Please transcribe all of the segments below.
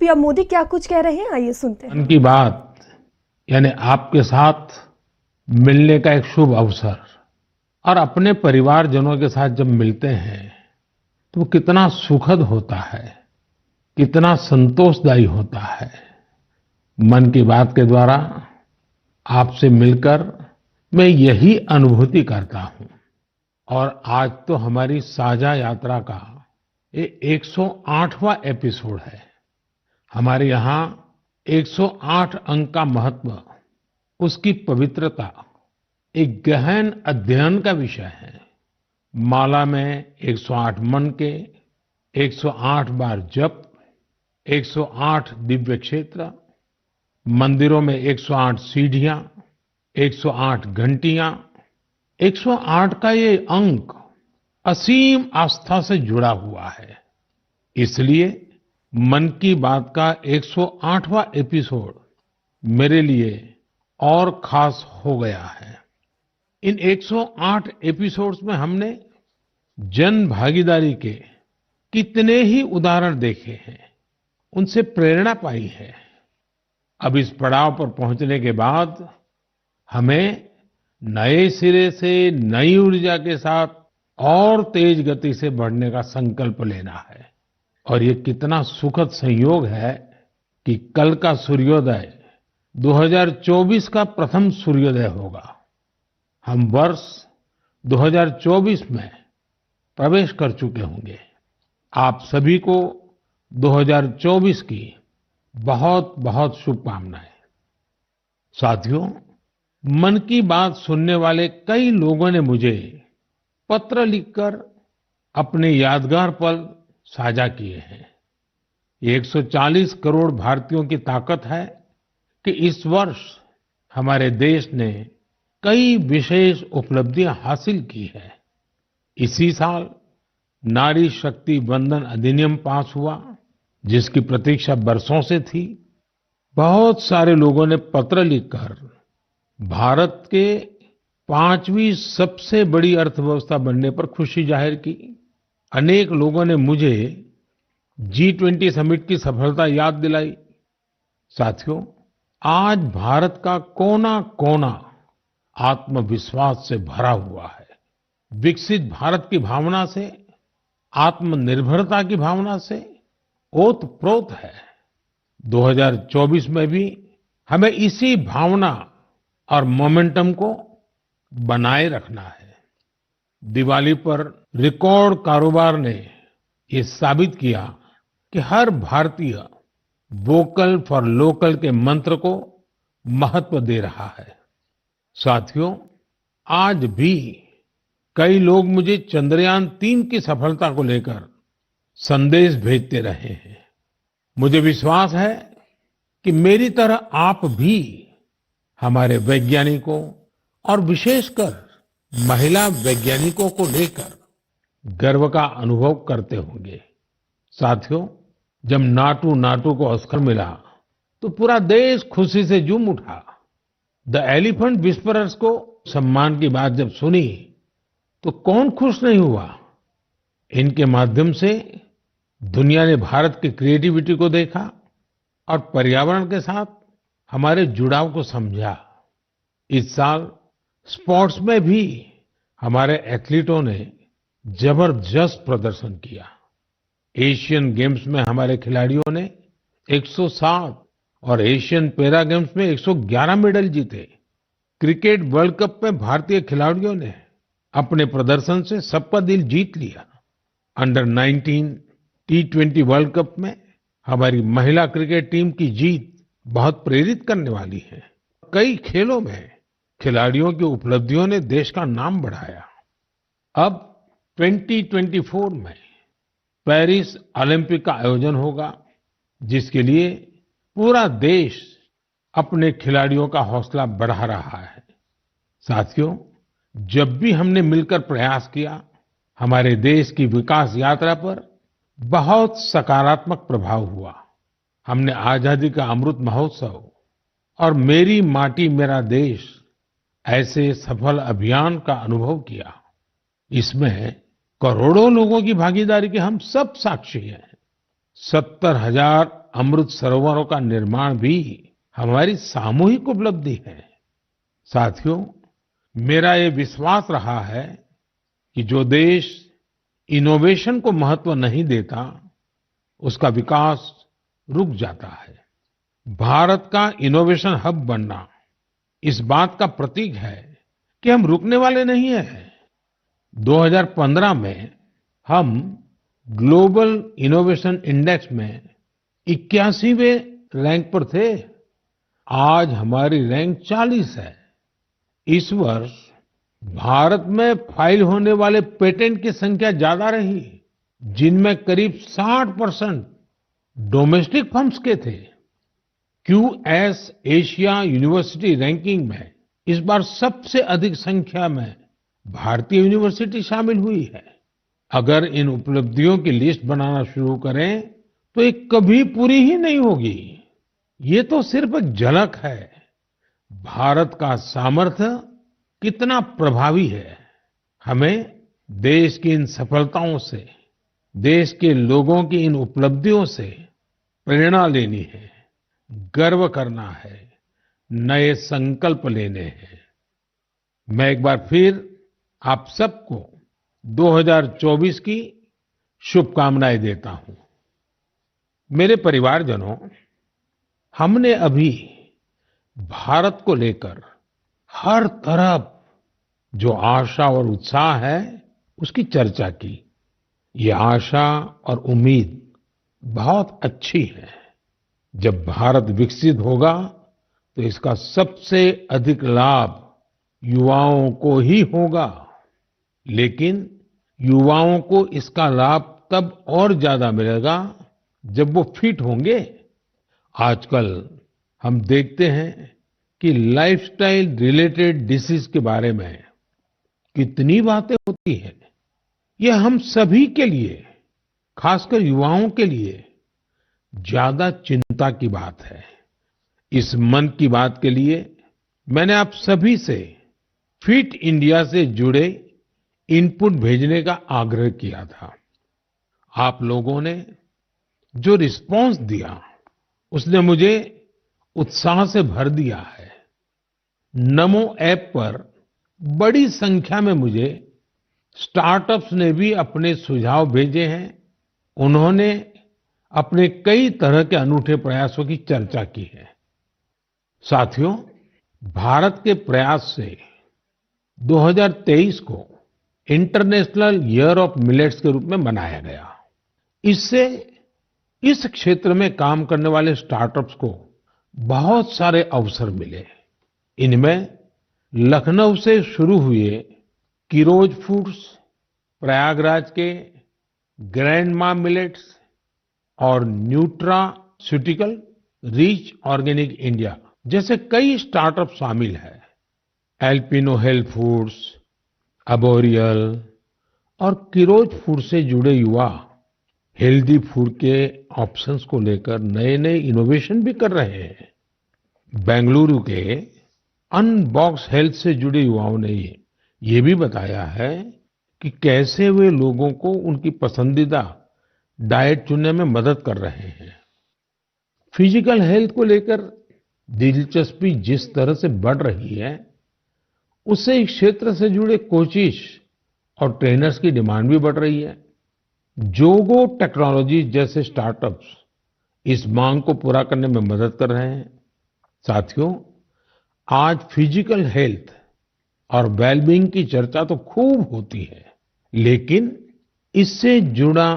PM Modi क्या कुछ कह रहे हैं, आइए सुनते हैं। मन की बात यानी आपके साथ मिलने का एक शुभ अवसर और अपने परिवारजनों के साथ जब मिलते हैं तो वो कितना सुखद होता है, कितना संतोषदायी होता है। मन की बात के द्वारा आपसे मिलकर मैं यही अनुभूति करता हूं। और आज तो हमारी साझा यात्रा का ये 108वां एपिसोड है। हमारे यहाँ 108 अंक का महत्व, उसकी पवित्रता एक गहन अध्ययन का विषय है। माला में 108 मन के, 108 बार जप, 108 दिव्य क्षेत्र, मंदिरों में 108 सीढ़ियां, 108 घंटियां, 108 का ये अंक असीम आस्था से जुड़ा हुआ है। इसलिए मन की बात का 108वां एपिसोड मेरे लिए और खास हो गया है। इन 108 एपिसोड्स में हमने जन भागीदारी के कितने ही उदाहरण देखे हैं, उनसे प्रेरणा पाई है। अब इस पड़ाव पर पहुंचने के बाद हमें नए सिरे से नई ऊर्जा के साथ और तेज गति से बढ़ने का संकल्प लेना है। और ये कितना सुखद संयोग है कि कल का सूर्योदय 2024 का प्रथम सूर्योदय होगा। हम वर्ष 2024 में प्रवेश कर चुके होंगे। आप सभी को 2024 की बहुत बहुत शुभकामनाएं। साथियों, मन की बात सुनने वाले कई लोगों ने मुझे पत्र लिखकर अपने यादगार पल साझा किए हैं। ये 140 करोड़ भारतीयों की ताकत है कि इस वर्ष हमारे देश ने कई विशेष उपलब्धियां हासिल की है। इसी साल नारी शक्ति वंदन अधिनियम पास हुआ, जिसकी प्रतीक्षा बरसों से थी। बहुत सारे लोगों ने पत्र लिखकर भारत के 5वीं सबसे बड़ी अर्थव्यवस्था बनने पर खुशी जाहिर की। अनेक लोगों ने मुझे G20 समिट की सफलता याद दिलाई। साथियों, आज भारत का कोना कोना आत्मविश्वास से भरा हुआ है। विकसित भारत की भावना से, आत्मनिर्भरता की भावना से ओतप्रोत है। 2024 में भी हमें इसी भावना और मोमेंटम को बनाए रखना है। दिवाली पर रिकॉर्ड कारोबार ने ये साबित किया कि हर भारतीय वोकल फॉर लोकल के मंत्र को महत्व दे रहा है। साथियों, आज भी कई लोग मुझे चंद्रयान-3 की सफलता को लेकर संदेश भेजते रहे हैं। मुझे विश्वास है कि मेरी तरह आप भी हमारे वैज्ञानिकों और विशेषकर महिला वैज्ञानिकों को लेकर गर्व का अनुभव करते होंगे। साथियों, जब नाटू नाटू को ऑस्कर मिला तो पूरा देश खुशी से झूम उठा। द एलिफेंट विस्परर्स को सम्मान की बात जब सुनी तो कौन खुश नहीं हुआ। इनके माध्यम से दुनिया ने भारत की क्रिएटिविटी को देखा और पर्यावरण के साथ हमारे जुड़ाव को समझा। इस साल स्पोर्ट्स में भी हमारे एथलीटों ने जबरदस्त प्रदर्शन किया। एशियन गेम्स में हमारे खिलाड़ियों ने 107 और एशियन पैरा गेम्स में 111 मेडल जीते। क्रिकेट वर्ल्ड कप में भारतीय खिलाड़ियों ने अपने प्रदर्शन से सबका दिल जीत लिया। अंडर 19 T20 वर्ल्ड कप में हमारी महिला क्रिकेट टीम की जीत बहुत प्रेरित करने वाली है। कई खेलों में खिलाड़ियों की उपलब्धियों ने देश का नाम बढ़ाया। अब 2024 में पेरिस ओलंपिक का आयोजन होगा, जिसके लिए पूरा देश अपने खिलाड़ियों का हौसला बढ़ा रहा है। साथियों, जब भी हमने मिलकर प्रयास किया, हमारे देश की विकास यात्रा पर बहुत सकारात्मक प्रभाव हुआ। हमने आजादी का अमृत महोत्सव और मेरी माटी मेरा देश ऐसे सफल अभियान का अनुभव किया। इसमें करोड़ों लोगों की भागीदारी के हम सब साक्षी हैं। 70,000 अमृत सरोवरों का निर्माण भी हमारी सामूहिक उपलब्धि है। साथियों, मेरा ये विश्वास रहा है कि जो देश इनोवेशन को महत्व नहीं देता, उसका विकास रुक जाता है। भारत का इनोवेशन हब बनना इस बात का प्रतीक है कि हम रुकने वाले नहीं हैं। 2015 में हम ग्लोबल इनोवेशन इंडेक्स में 81वें रैंक पर थे। आज हमारी रैंक 40 है। इस वर्ष भारत में फाइल होने वाले पेटेंट की संख्या ज्यादा रही, जिनमें करीब 60% डोमेस्टिक फर्म्स के थे। क्यूएस एशिया यूनिवर्सिटी रैंकिंग में इस बार सबसे अधिक संख्या में भारतीय यूनिवर्सिटी शामिल हुई है। अगर इन उपलब्धियों की लिस्ट बनाना शुरू करें तो ये कभी पूरी ही नहीं होगी। ये तो सिर्फ एक झलक है। भारत का सामर्थ्य कितना प्रभावी है। हमें देश की इन सफलताओं से, देश के लोगों की इन उपलब्धियों से प्रेरणा लेनी है, गर्व करना है, नए संकल्प लेने हैं। मैं एक बार फिर आप सबको 2024 की शुभकामनाएं देता हूं। मेरे परिवारजनों, हमने अभी भारत को लेकर हर तरफ जो आशा और उत्साह है, उसकी चर्चा की। ये आशा और उम्मीद बहुत अच्छी है। जब भारत विकसित होगा तो इसका सबसे अधिक लाभ युवाओं को ही होगा। लेकिन युवाओं को इसका लाभ तब और ज्यादा मिलेगा जब वो फिट होंगे। आजकल हम देखते हैं कि लाइफस्टाइल रिलेटेड डिसीज के बारे में कितनी बातें होती हैं। ये हम सभी के लिए, खासकर युवाओं के लिए ज्यादा चिंता की बात है। इस मन की बात के लिए मैंने आप सभी से फिट इंडिया से जुड़े इनपुट भेजने का आग्रह किया था। आप लोगों ने जो रिस्पांस दिया, उसने मुझे उत्साह से भर दिया है। नमो ऐप पर बड़ी संख्या में मुझे स्टार्टअप्स ने भी अपने सुझाव भेजे हैं। उन्होंने अपने कई तरह के अनूठे प्रयासों की चर्चा की है। साथियों, भारत के प्रयास से 2023 को इंटरनेशनल ईयर ऑफ मिलेट्स के रूप में मनाया गया। इससे इस क्षेत्र में काम करने वाले स्टार्टअप्स को बहुत सारे अवसर मिले। इनमें लखनऊ से शुरू हुए किरोज फूड्स, प्रयागराज के ग्रैंडमा मिलेट्स और न्यूट्रास्यूटिकल रिच ऑर्गेनिक इंडिया जैसे कई स्टार्टअप शामिल हैं। एल्पिनो हेल्थ फूड्स, अबोरियल और किरोज फूड से जुड़े युवा हेल्दी फूड के ऑप्शंस को लेकर नए नए इनोवेशन भी कर रहे हैं। बेंगलुरु के अनबॉक्स हेल्थ से जुड़े युवाओं ने ये भी बताया है कि कैसे वे लोगों को उनकी पसंदीदा डाइट चुनने में मदद कर रहे हैं। फिजिकल हेल्थ को लेकर दिलचस्पी जिस तरह से बढ़ रही है, उससे इस क्षेत्र से जुड़े कोचेस और ट्रेनर्स की डिमांड भी बढ़ रही है। जोगो टेक्नोलॉजी जैसे स्टार्टअप्स इस मांग को पूरा करने में मदद कर रहे हैं। साथियों, आज फिजिकल हेल्थ और वेलबीइंग की चर्चा तो खूब होती है, लेकिन इससे जुड़ा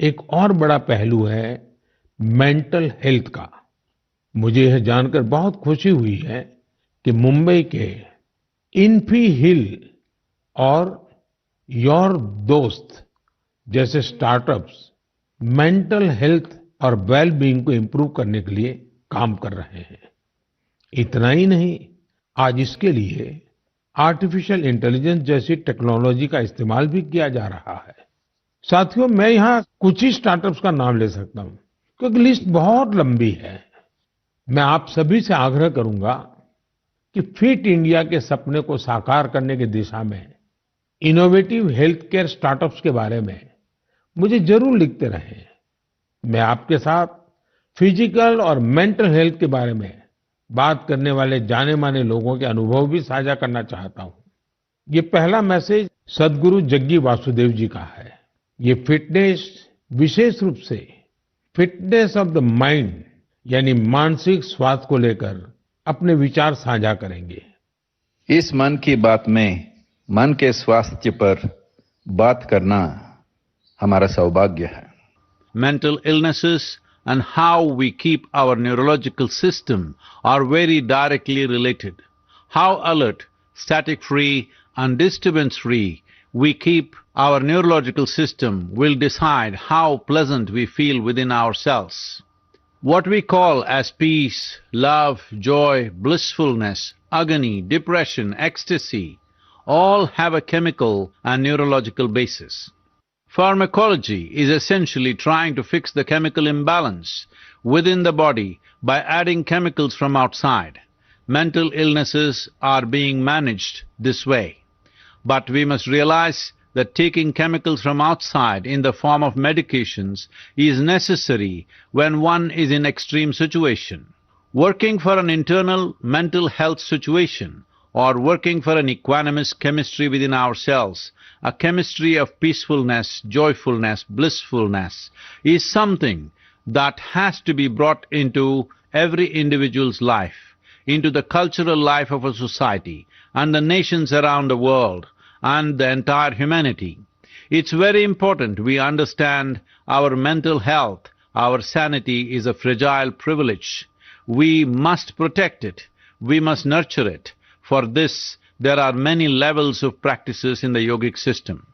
एक और बड़ा पहलू है मेंटल हेल्थ का। मुझे यह जानकर बहुत खुशी हुई है कि मुंबई के इन्फी हिल और योर दोस्त जैसे स्टार्टअप्स मेंटल हेल्थ और वेलबीइंग को इम्प्रूव करने के लिए काम कर रहे हैं। इतना ही नहीं, आज इसके लिए आर्टिफिशियल इंटेलिजेंस जैसी टेक्नोलॉजी का इस्तेमाल भी किया जा रहा है। साथियों, मैं यहाँ कुछ ही स्टार्टअप्स का नाम ले सकता हूँ क्योंकि लिस्ट बहुत लंबी है। मैं आप सभी से आग्रह करूंगा कि फिट इंडिया के सपने को साकार करने की दिशा में इनोवेटिव हेल्थ केयर स्टार्टअप्स के बारे में मुझे जरूर लिखते रहें। मैं आपके साथ फिजिकल और मेंटल हेल्थ के बारे में बात करने वाले जाने माने लोगों के अनुभव भी साझा करना चाहता हूं। ये पहला मैसेज सद्गुरु जग्गी वासुदेव जी का है। ये फिटनेस विशेष रूप से फिटनेस ऑफ द माइंड यानी मानसिक स्वास्थ्य को लेकर अपने विचार साझा करेंगे। इस मन की बात में मन के स्वास्थ्य पर बात करना हमारा सौभाग्य है। Mental illnesses and how we keep our neurological system are very directly related. How alert, static-free and disturbance-free we keep our neurological system will decide how pleasant we feel within ourselves. What we call as peace, love, joy, blissfulness, agony, depression, ecstasy, all have a chemical and neurological basis. Pharmacology is essentially trying to fix the chemical imbalance within the body by adding chemicals from outside. Mental illnesses are being managed this way. But we must realize that taking chemicals from outside in the form of medications is necessary when one is in extreme situation. Working for an internal mental health situation or working for an equanimous chemistry within ourselves, a chemistry of peacefulness, joyfulness, blissfulness, is something that has to be brought into every individual's life, into the cultural life of a society and the nations around the world and the entire humanity. It's very important we understand our mental health, our sanity is a fragile privilege. We must protect it, we must nurture it. For this, there are many levels of practices in the yogic system.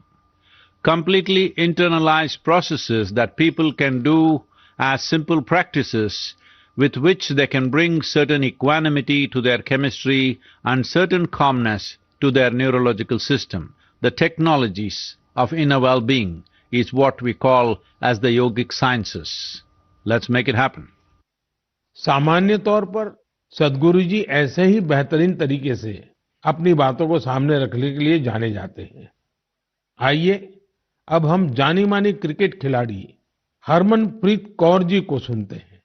Completely internalized processes that people can do as simple practices with which they can bring certain equanimity to their chemistry and certain calmness to their neurological system. The technologies of inner well-being is what we call as the yogic sciences. Let's make it happen. सामान्य तौर पर सद्गुरु जी ऐसे ही बेहतरीन तरीके से अपनी बातों को सामने रखने के लिए जाने जाते हैं। आइए अब हम जानी मानी क्रिकेट खिलाड़ी हरमनप्रीत कौर जी को सुनते हैं।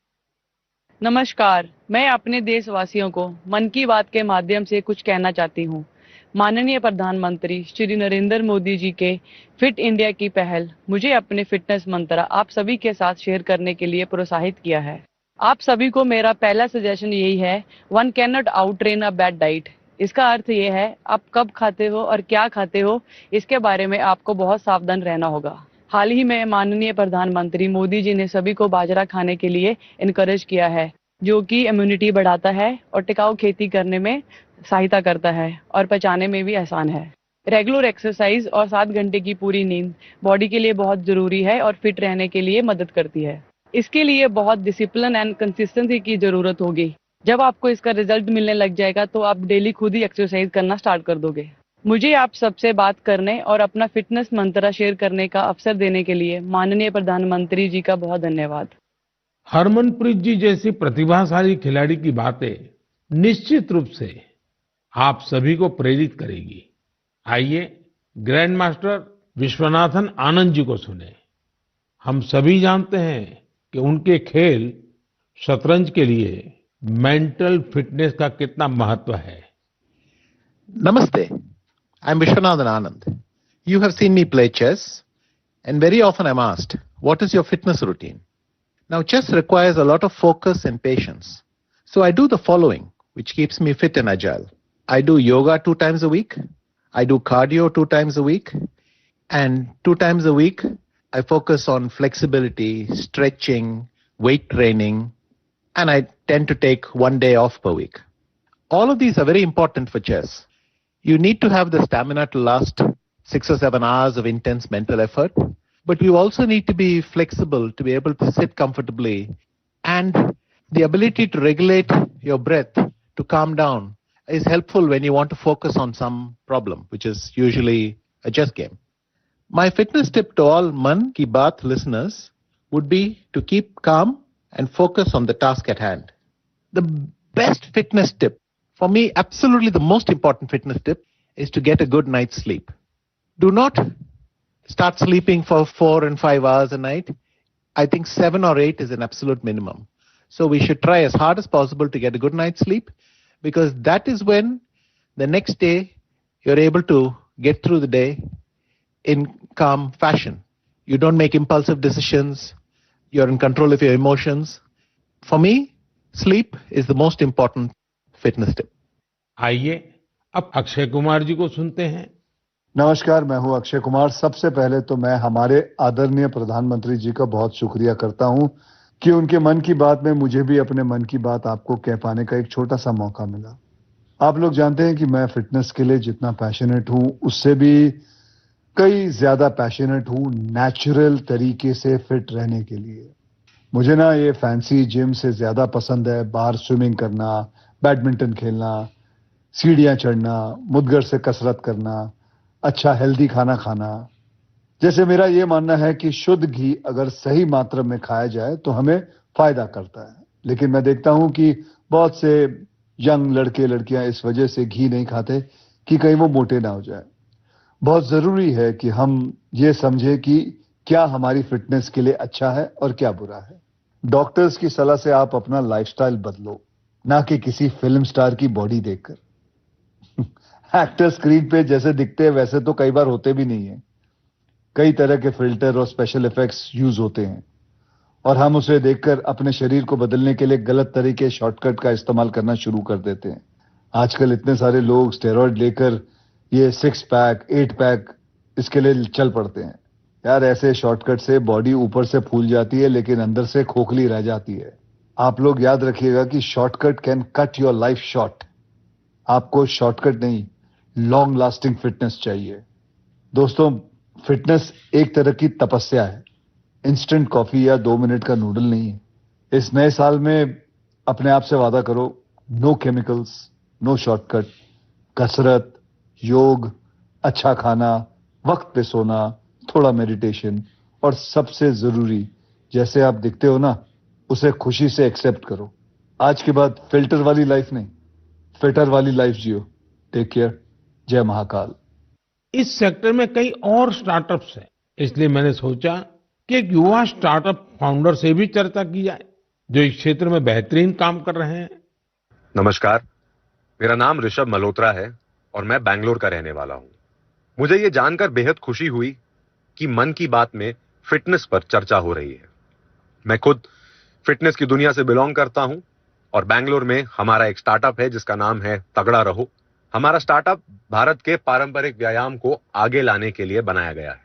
नमस्कार, मैं अपने देशवासियों को मन की बात के माध्यम से कुछ कहना चाहती हूँ। माननीय प्रधानमंत्री श्री नरेंद्र मोदी जी के फिट इंडिया की पहल मुझे अपने फिटनेस मंत्र आप सभी के साथ शेयर करने के लिए प्रोत्साहित किया है। आप सभी को मेरा पहला सजेशन यही है, one can not out train a bad diet. इसका अर्थ ये है, आप कब खाते हो और क्या खाते हो, इसके बारे में आपको बहुत सावधान रहना होगा। हाल ही में माननीय प्रधानमंत्री मोदी जी ने सभी को बाजरा खाने के लिए इनकरेज किया है, जो कि इम्यूनिटी बढ़ाता है और टिकाऊ खेती करने में सहायता करता है और पचाने में भी आसान है। रेगुलर एक्सरसाइज और 7 घंटे की पूरी नींद बॉडी के लिए बहुत जरूरी है और फिट रहने के लिए मदद करती है। इसके लिए बहुत डिसिप्लिन एंड कंसिस्टेंसी की जरूरत होगी। जब आपको इसका रिजल्ट मिलने लग जाएगा तो आप डेली खुद ही एक्सरसाइज करना स्टार्ट कर दोगे। मुझे आप सबसे बात करने और अपना फिटनेस मंत्र शेयर करने का अवसर देने के लिए माननीय प्रधानमंत्री जी का बहुत धन्यवाद। हरमनप्रीत जी जैसी प्रतिभाशाली खिलाड़ी की बातें निश्चित रूप से आप सभी को प्रेरित करेगी। आइए ग्रैंड मास्टर विश्वनाथन आनंद जी को सुने। हम सभी जानते हैं कि उनके खेल शतरंज के लिए मेंटल फिटनेस का कितना महत्व है। Namaste. I'm Vishwanathan Anand. You have seen me play chess, and very often I'm asked, what is your fitness routine? Now, chess requires a lot of focus and patience. So I do the following, which keeps me fit and agile. I do yoga 2 times a week. I do cardio 2 times a week. And 2 times a week, I focus on flexibility, stretching, weight training, and I tend to take 1 day off per week. All of these are very important for chess. You need to have the stamina to last 6 or 7 hours of intense mental effort, but you also need to be flexible to be able to sit comfortably, and the ability to regulate your breath to calm down is helpful when you want to focus on some problem, which is usually a chess game. My fitness tip to all Man Ki Baat listeners would be to keep calm and focus on the task at hand. The best fitness tip, for me, absolutely the most important fitness tip, is to get a good night's sleep. Do not start sleeping for 4 and 5 hours a night. I think 7 or 8 is an absolute minimum. So we should try as hard as possible to get a good night's sleep, because that is when the next day you're able to get through the day in calm fashion. You don't make impulsive decisions. You're in control of your emotions. For me, sleep is the most important fitness tip. आइए अब अक्षय कुमार जी को सुनते हैं। नमस्कार, मैं हूं अक्षय कुमार। सबसे पहले तो मैं हमारे आदरणीय प्रधानमंत्री जी का बहुत शुक्रिया करता हूं कि उनके मन की बात में मुझे भी अपने मन की बात आपको कह पाने का एक छोटा सा मौका मिला। आप लोग जानते हैं कि मैं फिटनेस के लिए जितना पैशनेट हूं, उससे भी कई ज्यादा पैशनेट हूं नेचुरल तरीके से फिट रहने के लिए। मुझे ना ये फैंसी जिम से ज्यादा पसंद है बाहर स्विमिंग करना, बैडमिंटन खेलना, सीढ़ियां चढ़ना, मुद्गर से कसरत करना, अच्छा हेल्दी खाना खाना। जैसे मेरा ये मानना है कि शुद्ध घी अगर सही मात्रा में खाया जाए तो हमें फायदा करता है, लेकिन मैं देखता हूं कि बहुत से यंग लड़के लड़कियां इस वजह से घी नहीं खाते कि कहीं वो मोटे ना हो जाए। बहुत जरूरी है कि हम ये समझे कि क्या हमारी फिटनेस के लिए अच्छा है और क्या बुरा है। डॉक्टर्स की सलाह से आप अपना लाइफस्टाइल बदलो, ना कि किसी फिल्म स्टार की बॉडी देखकर। एक्टर स्क्रीन पे जैसे दिखते हैं वैसे तो कई बार होते भी नहीं है। कई तरह के फिल्टर और स्पेशल इफेक्ट्स यूज होते हैं और हम उसे देखकर अपने शरीर को बदलने के लिए गलत तरीके शॉर्टकट का इस्तेमाल करना शुरू कर देते हैं। आजकल इतने सारे लोग स्टेरॉइड लेकर ये 6 पैक 8 पैक इसके लिए चल पड़ते हैं। यार, ऐसे शॉर्टकट से बॉडी ऊपर से फूल जाती है लेकिन अंदर से खोखली रह जाती है। आप लोग याद रखिएगा कि shortcut can cut your life short. आपको शॉर्टकट नहीं, लॉन्ग लास्टिंग फिटनेस चाहिए। दोस्तों, फिटनेस एक तरह की तपस्या है, इंस्टेंट कॉफी या 2 मिनट का नूडल नहीं है। इस नए साल में अपने आप से वादा करो, नो केमिकल्स, नो शॉर्टकट, कसरत, योग, अच्छा खाना, वक्त पे सोना, थोड़ा मेडिटेशन और सबसे जरूरी, जैसे आप दिखते हो ना, उसे खुशी से एक्सेप्ट करो। आज के बाद फिल्टर वाली लाइफ नहीं, फिटर वाली लाइफ जियो। Take care. जय महाकाल। इस सेक्टर में कई और स्टार्टअप्स हैं, इसलिए मैंने सोचा कि एक युवा स्टार्टअप फाउंडर से भी चर्चा की जाए जो इस क्षेत्र में बेहतरीन काम कर रहे हैं। नमस्कार, मेरा नाम ऋषभ मल्होत्रा है और मैं बैंगलोर का रहने वाला हूं। मुझे ये जानकर बेहद खुशी हुई कि मन की बात में फिटनेस पर चर्चा हो रही है। मैं खुद फिटनेस की दुनिया से बिलोंग करता हूं और बैंगलोर में हमारा एक स्टार्टअप है जिसका नाम है तगड़ा रहो। हमारा स्टार्टअप भारत के पारंपरिक व्यायाम को आगे लाने के लिए बनाया गया है।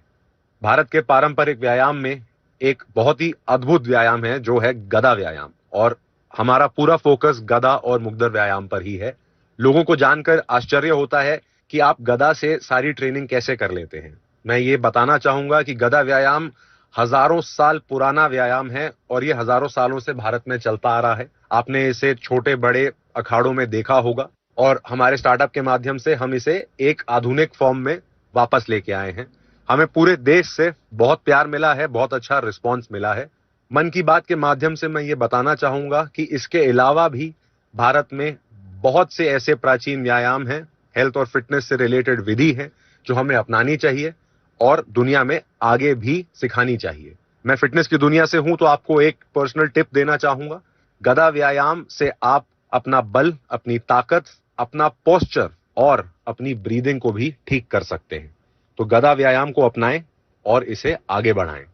भारत के पारंपरिक व्यायाम में एक बहुत ही अद्भुत व्यायाम है जो है गदा व्यायाम, और हमारा पूरा फोकस गदा और मुग्दर व्यायाम पर ही है। लोगों को जानकर आश्चर्य होता है कि आप गदा से सारी ट्रेनिंग कैसे कर लेते हैं। मैं ये बताना चाहूंगा कि गदा व्यायाम हजारों साल पुराना व्यायाम है और ये हजारों सालों से भारत में चलता आ रहा है। आपने इसे छोटे बड़े अखाड़ों में देखा होगा और हमारे स्टार्टअप के माध्यम से हम इसे एक आधुनिक फॉर्म में वापस लेके आए हैं। हमें पूरे देश से बहुत प्यार मिला है, बहुत अच्छा रिस्पांस मिला है। मन की बात के माध्यम से मैं ये बताना चाहूंगा कि इसके अलावा भी भारत में बहुत से ऐसे प्राचीन व्यायाम हैं, हेल्थ और फिटनेस से रिलेटेड विधि है जो हमें अपनानी चाहिए और दुनिया में आगे भी सिखानी चाहिए। मैं फिटनेस की दुनिया से हूं तो आपको एक पर्सनल टिप देना चाहूंगा। गदा व्यायाम से आप अपना बल, अपनी ताकत, अपना पोस्चर और अपनी ब्रीदिंग को भी ठीक कर सकते हैं। तो गदा व्यायाम को अपनाएं और इसे आगे बढ़ाएं।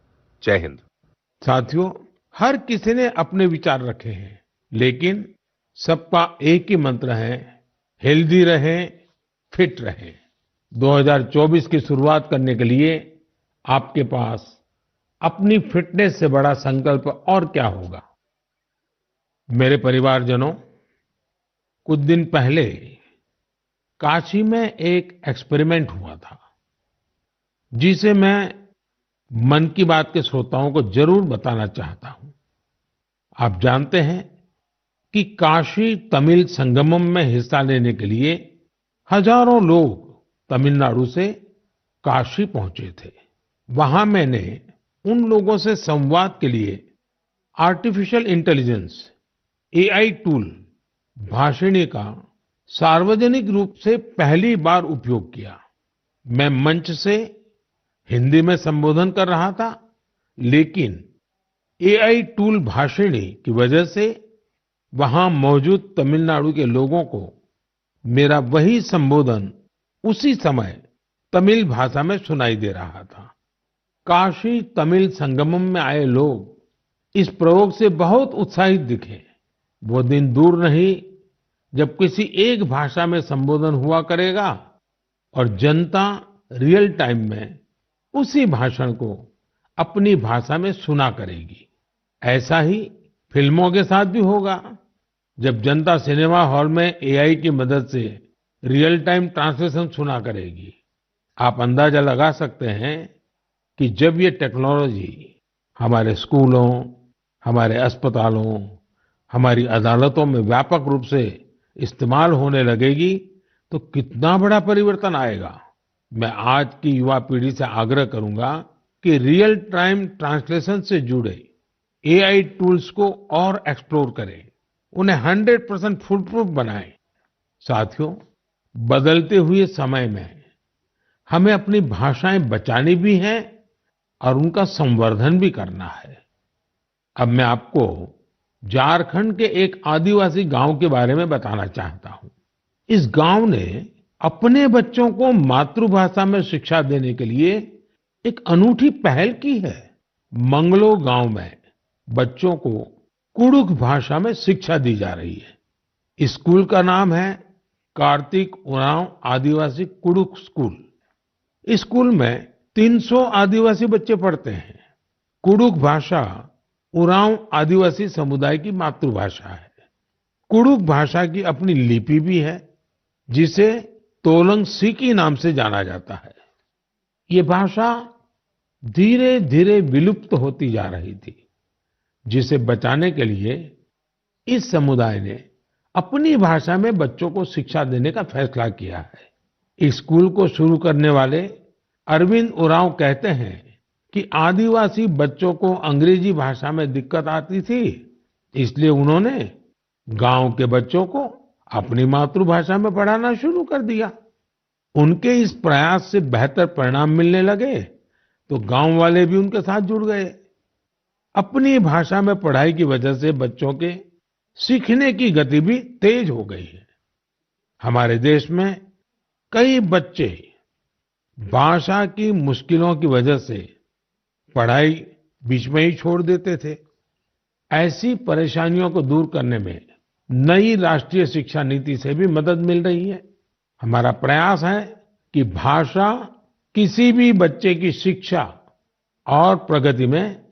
जय हिंद। साथियों, हर किसी ने अपने विचार रखे हैं, लेकिन सबका एक ही मंत्र है, हेल्दी रहें, फिट रहें। 2024 की शुरुआत करने के लिए आपके पास अपनी फिटनेस से बड़ा संकल्प और क्या होगा। मेरे परिवारजनों, कुछ दिन पहले काशी में एक एक्सपेरिमेंट हुआ था जिसे मैं मन की बात के श्रोताओं को जरूर बताना चाहता हूं। आप जानते हैं कि काशी तमिल संगमम में हिस्सा लेने के लिए हजारों लोग तमिलनाडु से काशी पहुंचे थे। वहां मैंने उन लोगों से संवाद के लिए artificial intelligence AI tool Bhashini का सार्वजनिक रूप से पहली बार उपयोग किया। मैं मंच से हिंदी में संबोधन कर रहा था, लेकिन एआई टूल भाषिणी की वजह से वहां मौजूद तमिलनाडु के लोगों को मेरा वही संबोधन उसी समय तमिल भाषा में सुनाई दे रहा था। काशी तमिल संगमम में आए लोग इस प्रयोग से बहुत उत्साहित दिखे। वो दिन दूर नहीं जब किसी एक भाषा में संबोधन हुआ करेगा और जनता रियल टाइम में उसी भाषण को अपनी भाषा में सुना करेगी। ऐसा ही फिल्मों के साथ भी होगा। जब जनता सिनेमा हॉल में एआई की मदद से रियल टाइम ट्रांसलेशन सुना करेगी, आप अंदाजा लगा सकते हैं कि जब ये टेक्नोलॉजी हमारे स्कूलों, हमारे अस्पतालों, हमारी अदालतों में व्यापक रूप से इस्तेमाल होने लगेगी तो कितना बड़ा परिवर्तन आएगा। मैं आज की युवा पीढ़ी से आग्रह करूंगा कि रियल टाइम ट्रांसलेशन से जुड़े एआई टूल्स को और एक्सप्लोर करें, उन्हें 100% फुल प्रूफ बनाएं। साथियों, बदलते हुए समय में हमें अपनी भाषाएं बचानी भी हैं और उनका संवर्धन भी करना है। अब मैं आपको झारखंड के एक आदिवासी गांव के बारे में बताना चाहता हूं। इस गांव ने अपने बच्चों को मातृभाषा में शिक्षा देने के लिए एक अनूठी पहल की है। मंगलो गांव में बच्चों को कुडुख भाषा में शिक्षा दी जा रही है। इस स्कूल का नाम है कार्तिक उरांव आदिवासी कुडुख स्कूल। इस स्कूल में 300 आदिवासी बच्चे पढ़ते हैं। कुडुख भाषा उरांव आदिवासी समुदाय की मातृभाषा है। कुडुख भाषा की अपनी लिपि भी है, जिसे तोलंग सिकी नाम से जाना जाता है। ये भाषा धीरे धीरे विलुप्त होती जा रही थी, जिसे बचाने के लिए इस समुदाय ने अपनी भाषा में बच्चों को शिक्षा देने का फैसला किया है। इस स्कूल को शुरू करने वाले अरविंद उरांव कहते हैं कि आदिवासी बच्चों को अंग्रेजी भाषा में दिक्कत आती थी, इसलिए उन्होंने गांव के बच्चों को अपनी मातृभाषा में पढ़ाना शुरू कर दिया। उनके इस प्रयास से बेहतर परिणाम मिलने लगे तो गांव वाले भी उनके साथ जुड़ गए। अपनी भाषा में पढ़ाई की वजह से बच्चों के सीखने की गति भी तेज हो गई है। हमारे देश में कई बच्चे भाषा की मुश्किलों की वजह से पढ़ाई बीच में ही छोड़ देते थे। ऐसी परेशानियों को दूर करने में नई राष्ट्रीय शिक्षा नीति से भी मदद मिल रही है। हमारा प्रयास है कि भाषा किसी भी बच्चे की शिक्षा और प्रगति में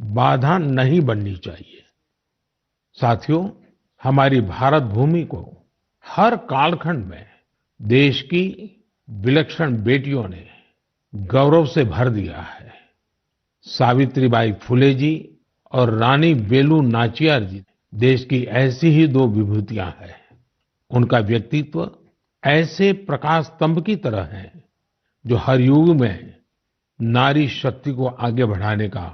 बाधा नहीं बननी चाहिए। साथियों, हमारी भारत भूमि को हर कालखंड में देश की विलक्षण बेटियों ने गौरव से भर दिया है। सावित्रीबाई फुले जी और रानी वेलु नाचियार जी देश की ऐसी ही दो विभूतियां हैं। उनका व्यक्तित्व ऐसे प्रकाश स्तंभ की तरह है जो हर युग में नारी शक्ति को आगे बढ़ाने का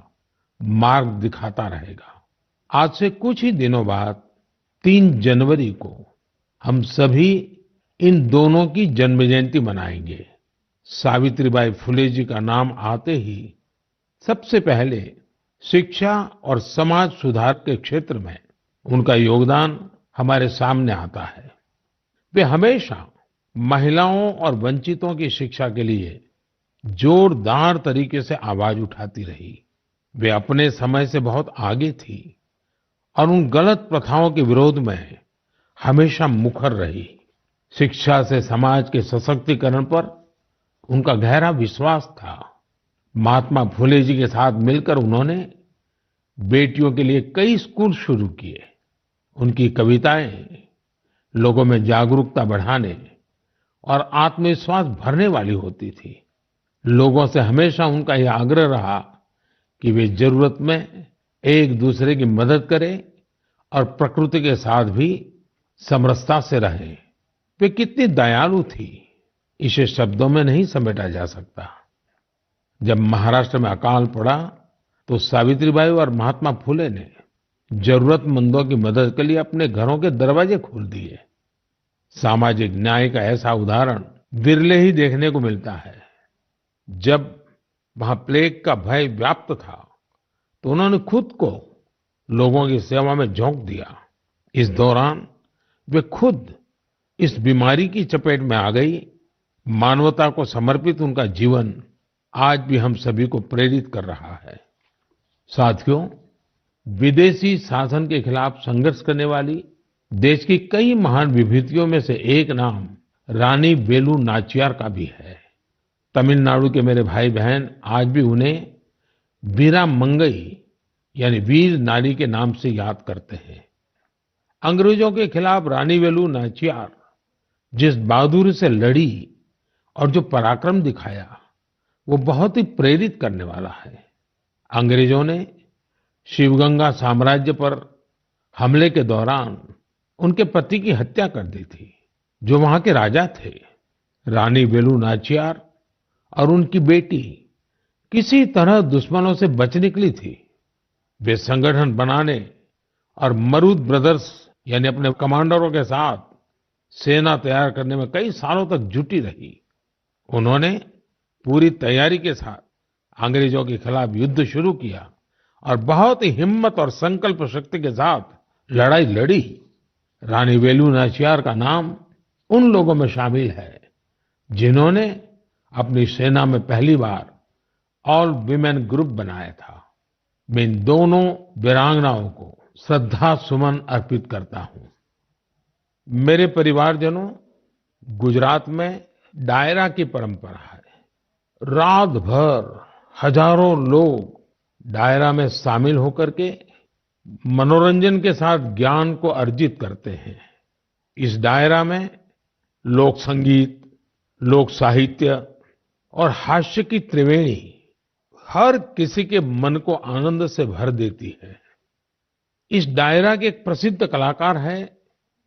मार्ग दिखाता रहेगा। आज से कुछ ही दिनों बाद 3 जनवरी को हम सभी इन दोनों की जन्म जयंती मनाएंगे। सावित्रीबाई फुले जी का नाम आते ही सबसे पहले शिक्षा और समाज सुधार के क्षेत्र में उनका योगदान हमारे सामने आता है। वे हमेशा महिलाओं और वंचितों की शिक्षा के लिए जोरदार तरीके से आवाज उठाती रही। वे अपने समय से बहुत आगे थी और उन गलत प्रथाओं के विरोध में हमेशा मुखर रही। शिक्षा से समाज के सशक्तिकरण पर उनका गहरा विश्वास था। महात्मा फुले जी के साथ मिलकर उन्होंने बेटियों के लिए कई स्कूल शुरू किए। उनकी कविताएं लोगों में जागरूकता बढ़ाने और आत्मविश्वास भरने वाली होती थी। लोगों से हमेशा उनका यह आग्रह रहा कि वे जरूरत में एक दूसरे की मदद करें और प्रकृति के साथ भी समरसता से रहें। वे कितनी दयालु थी, इसे शब्दों में नहीं समेटा जा सकता। जब महाराष्ट्र में अकाल पड़ा तो सावित्रीबाई और महात्मा फुले ने जरूरतमंदों की मदद के लिए अपने घरों के दरवाजे खोल दिए। सामाजिक न्याय का ऐसा उदाहरण विरले ही देखने को मिलता है। जब वहां प्लेग का भय व्याप्त था तो उन्होंने खुद को लोगों की सेवा में झोंक दिया। इस दौरान वे खुद इस बीमारी की चपेट में आ गई। मानवता को समर्पित उनका जीवन आज भी हम सभी को प्रेरित कर रहा है। साथियों, विदेशी शासन के खिलाफ संघर्ष करने वाली देश की कई महान विभूतियों में से एक नाम रानी वेलु नाचियार का भी है। तमिलनाडु के मेरे भाई बहन आज भी उन्हें वीरा मंगई यानी वीर नारी के नाम से याद करते हैं। अंग्रेजों के खिलाफ रानी वेलु नाचियार जिस बहादुरी से लड़ी और जो पराक्रम दिखाया, वो बहुत ही प्रेरित करने वाला है। अंग्रेजों ने शिवगंगा साम्राज्य पर हमले के दौरान उनके पति की हत्या कर दी थी, जो वहां के राजा थे। रानी वेलु नाचियार और उनकी बेटी किसी तरह दुश्मनों से बच निकली थी। वे संगठन बनाने और मरूद ब्रदर्स यानी अपने कमांडरों के साथ सेना तैयार करने में कई सालों तक जुटी रही। उन्होंने पूरी तैयारी के साथ अंग्रेजों के खिलाफ युद्ध शुरू किया और बहुत ही हिम्मत और संकल्प शक्ति के साथ लड़ाई लड़ी। रानी वेलु नाचियार का नाम उन लोगों में शामिल है जिन्होंने अपनी सेना में पहली बार ऑल विमेन ग्रुप बनाया था। मैं इन दोनों वीरांगनाओं को श्रद्धा सुमन अर्पित करता हूं। मेरे परिवारजनों, गुजरात में डायरा की परंपरा है। रात भर हजारों लोग डायरा में शामिल होकर के मनोरंजन के साथ ज्ञान को अर्जित करते हैं। इस डायरा में लोक संगीत, लोक साहित्य और हास्य की त्रिवेणी हर किसी के मन को आनंद से भर देती है। इस डायरा के एक प्रसिद्ध कलाकार हैं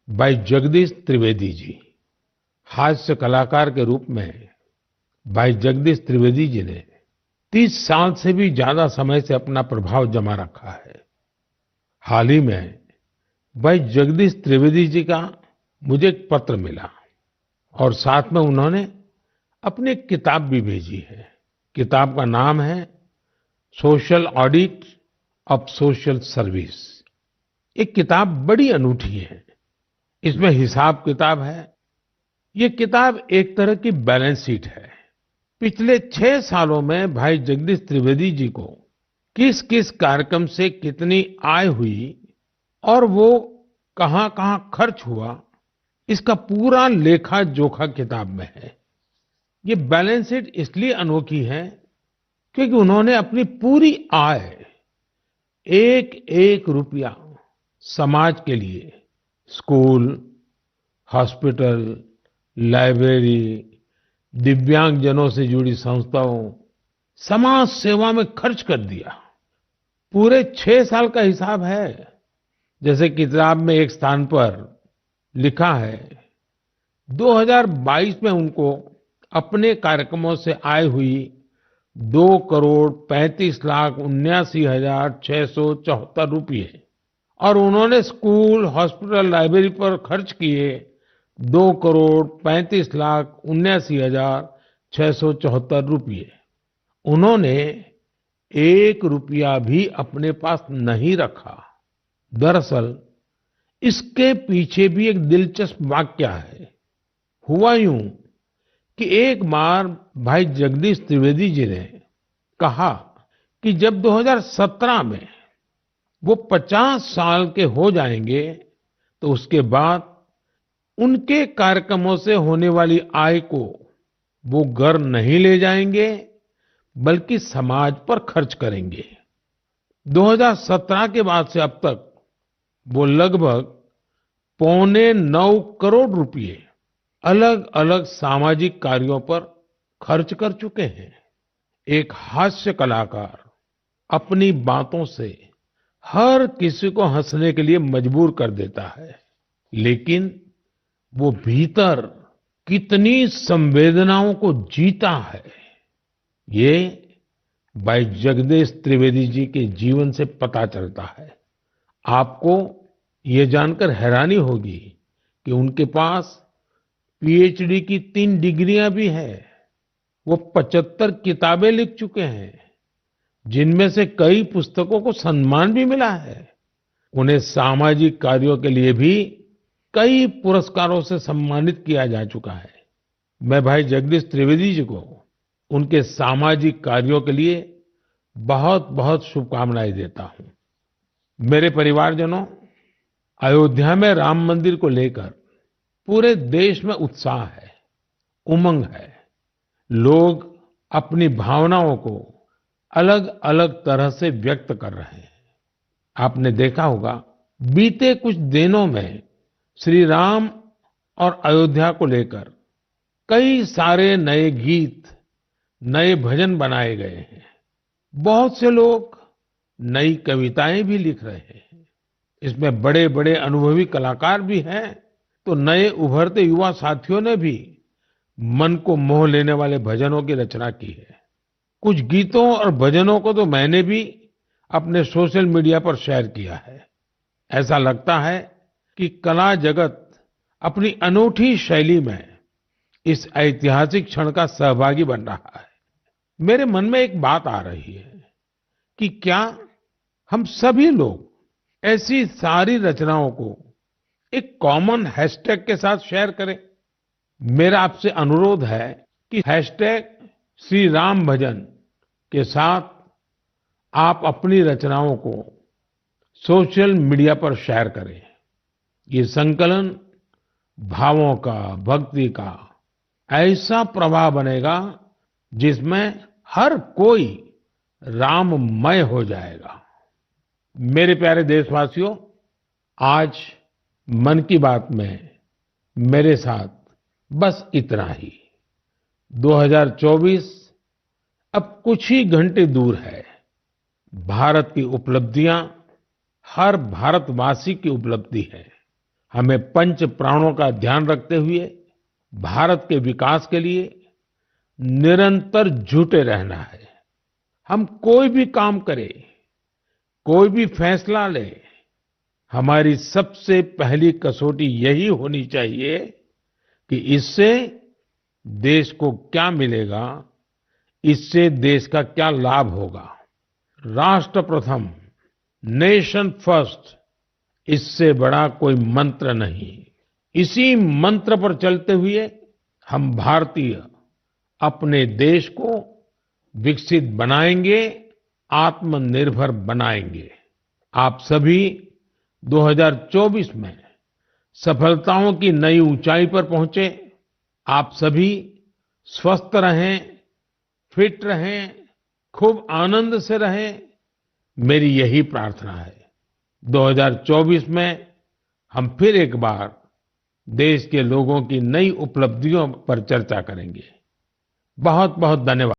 भाई जगदीश त्रिवेदी जी। हास्य कलाकार के रूप में भाई जगदीश त्रिवेदी जी ने 30 साल से भी ज्यादा समय से अपना प्रभाव जमा रखा है। हाल ही में भाई जगदीश त्रिवेदी जी का मुझे एक पत्र मिला और साथ में उन्होंने अपनी एक किताब भी भेजी है। किताब का नाम है social audit of social service. ये किताब बड़ी अनूठी है। इसमें हिसाब किताब है। ये किताब एक तरह की बैलेंस शीट है। पिछले 6 सालों में भाई जगदीश त्रिवेदी जी को किस किस कार्यक्रम से कितनी आय हुई और वो कहां-कहां खर्च हुआ, इसका पूरा लेखा जोखा किताब में है। ये बैलेंस शीट इसलिए अनोखी है क्योंकि उन्होंने अपनी पूरी आय एक एक रुपया समाज के लिए, स्कूल, हॉस्पिटल, लाइब्रेरी, दिव्यांगजनों से जुड़ी संस्थाओं, समाज सेवा में खर्च कर दिया। पूरे 6 साल का हिसाब है। जैसे किताब में एक स्थान पर लिखा है 2022 में उनको अपने कार्यक्रमों से आय हुई 2,35,79,674 रुपये और उन्होंने स्कूल, हॉस्पिटल, लाइब्रेरी पर खर्च किए 2,35,79,674 रुपये। उन्होंने 1 रुपया भी अपने पास नहीं रखा। दरअसल इसके पीछे भी एक दिलचस्प वाकया है। हुआ यूं कि एक बार भाई जगदीश त्रिवेदी जी ने कहा कि जब 2017 में वो 50 साल के हो जाएंगे तो उसके बाद उनके कार्यक्रमों से होने वाली आय को वो घर नहीं ले जाएंगे बल्कि समाज पर खर्च करेंगे। 2017 के बाद से अब तक वो लगभग 8.25 करोड़ रुपए अलग अलग सामाजिक कार्यों पर खर्च कर चुके हैं। एक हास्य कलाकार अपनी बातों से हर किसी को हंसने के लिए मजबूर कर देता है, लेकिन वो भीतर कितनी संवेदनाओं को जीता है, ये भाई जगदीश त्रिवेदी जी के जीवन से पता चलता है। आपको ये जानकर हैरानी होगी कि उनके पास पीएचडी की 3 डिग्रियां भी हैं। वो 75 किताबें लिख चुके हैं, जिनमें से कई पुस्तकों को सम्मान भी मिला है। उन्हें सामाजिक कार्यों के लिए भी कई पुरस्कारों से सम्मानित किया जा चुका है। मैं भाई जगदीश त्रिवेदी जी को उनके सामाजिक कार्यों के लिए बहुत बहुत शुभकामनाएं देता हूं। मेरे परिवारजनों, अयोध्या में राम मंदिर को लेकर पूरे देश में उत्साह है, उमंग है। लोग अपनी भावनाओं को अलग अलग तरह से व्यक्त कर रहे हैं। आपने देखा होगा, बीते कुछ दिनों में श्री राम और अयोध्या को लेकर कई सारे नए गीत, नए भजन बनाए गए हैं। बहुत से लोग नई कविताएं भी लिख रहे हैं। इसमें बड़े बड़े अनुभवी कलाकार भी हैं, तो नए उभरते युवा साथियों ने भी मन को मोह लेने वाले भजनों की रचना की है। कुछ गीतों और भजनों को तो मैंने भी अपने सोशल मीडिया पर शेयर किया है। ऐसा लगता है कि कला जगत अपनी अनूठी शैली में इस ऐतिहासिक क्षण का सहभागी बन रहा है। मेरे मन में एक बात आ रही है कि क्या हम सभी लोग ऐसी सारी रचनाओं को एक कॉमन हैशटैग के साथ शेयर करें। मेरा आपसे अनुरोध है कि हैशटैग श्री राम भजन के साथ आप अपनी रचनाओं को सोशल मीडिया पर शेयर करें। ये संकलन भावों का, भक्ति का ऐसा प्रवाह बनेगा जिसमें हर कोई राममय हो जाएगा। मेरे प्यारे देशवासियों, आज मन की बात में मेरे साथ बस इतना ही। 2024 अब कुछ ही घंटे दूर है। भारत की उपलब्धियां हर भारतवासी की उपलब्धि है। हमें पंच प्राणों का ध्यान रखते हुए भारत के विकास के लिए निरंतर जुटे रहना है। हम कोई भी काम करें, कोई भी फैसला लें, हमारी सबसे पहली कसौटी यही होनी चाहिए कि इससे देश को क्या मिलेगा, इससे देश का क्या लाभ होगा। राष्ट्र प्रथम, नेशन फर्स्ट, इससे बड़ा कोई मंत्र नहीं। इसी मंत्र पर चलते हुए हम भारतीय अपने देश को विकसित बनाएंगे, आत्मनिर्भर बनाएंगे। आप सभी 2024 में सफलताओं की नई ऊंचाई पर पहुंचे। आप सभी स्वस्थ रहें, फिट रहें, खूब आनंद से रहें, मेरी यही प्रार्थना है। 2024 में हम फिर एक बार देश के लोगों की नई उपलब्धियों पर चर्चा करेंगे। बहुत बहुत धन्यवाद।